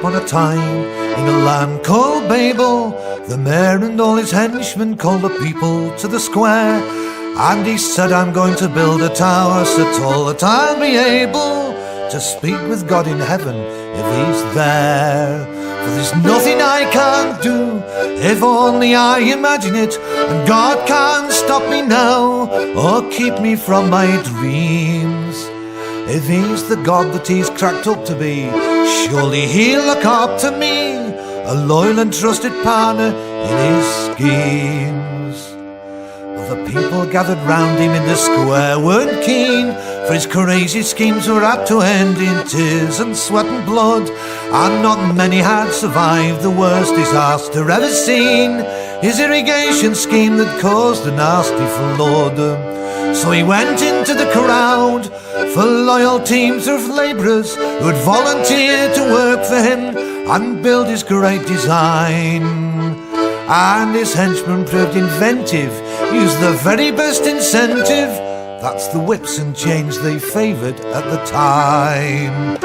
upon a time, in a land called Babel, the mayor and all his henchmen called the people to the square. And he said, I'm going to build a tower so tall that I'll be able to speak with God in heaven if he's there. For there's nothing I can't do if only I imagine it, and God can't stop me now or keep me from my dreams. If he's the God that he's cracked up to be, surely he'll look up to me, a loyal and trusted partner in his schemes. Well, the people gathered round him in the square weren't keen, for his crazy schemes were apt to end in tears and sweat and blood, and not many had survived the worst disaster ever seen, his irrigation scheme that caused a nasty flood. So he went into the crowd for loyal teams of labourers who had volunteered to work for him and build his great design. And his henchmen proved inventive, used the very best incentive, that's the whips and chains they favoured at the time.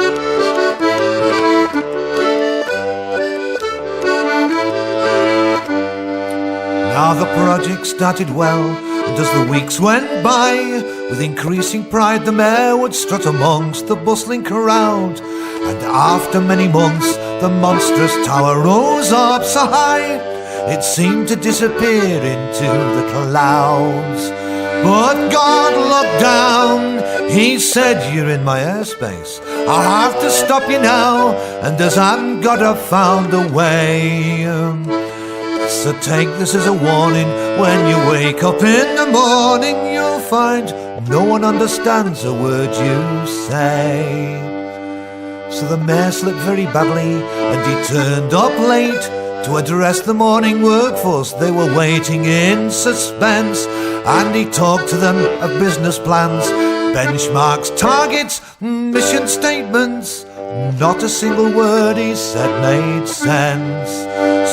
Now the project started well, and as the weeks went by, with increasing pride the mayor would strut amongst the bustling crowd. And after many months the monstrous tower rose up so high, it seemed to disappear into the clouds. But God looked down, he said, you're in my airspace, I'll have to stop you now, and as I'm God I've found a way. So take this as a warning, when you wake up in the morning, you'll find no one understands a word you say. So the mayor slept very badly, and he turned up late to address the morning workforce. They were waiting in suspense, and he talked to them of business plans, benchmarks, targets, mission statements. Not a single word he said made sense.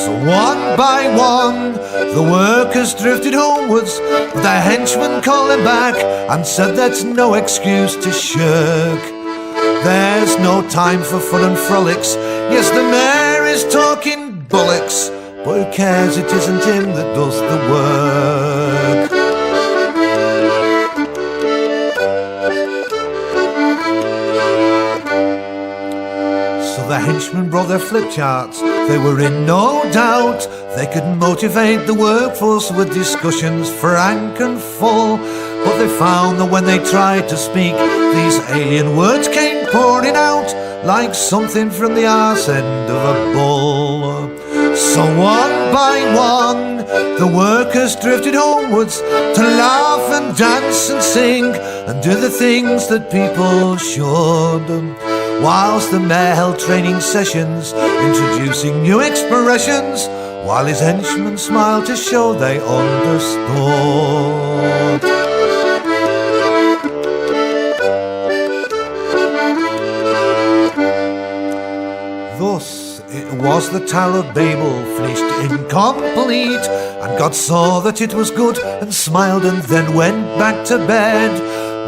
So one by one the workers drifted homewards, but their henchmen called them back and said that's no excuse to shirk. There's no time for fun and frolics. Yes, the mayor is talking bullocks, but who cares, it isn't him that does the work. So the henchmen brought their flip charts, they were in no doubt they could motivate the workforce with discussions frank and full. But they found that when they tried to speak, these alien words came pouring out like something from the arse end of a bull. So one by one the workers drifted homewards to laugh and dance and sing and do the things that people should, whilst the mayor held training sessions introducing new expressions, while his henchmen smiled to show they understood. Thus it was the Tower of Babel finished incomplete, and God saw that it was good and smiled and then went back to bed.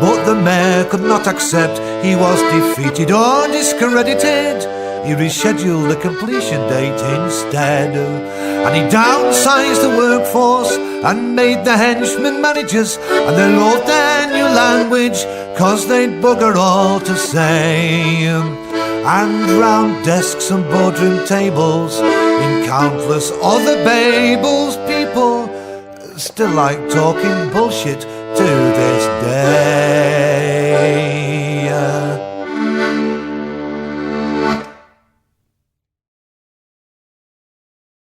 But the mayor could not accept he was defeated or discredited. He rescheduled the completion date instead, and he downsized the workforce and made the henchmen managers, and they loved their new language 'cause they'd bugger all to say. And round desks and boardroom tables in countless other Babels, people still like talking bullshit to this day.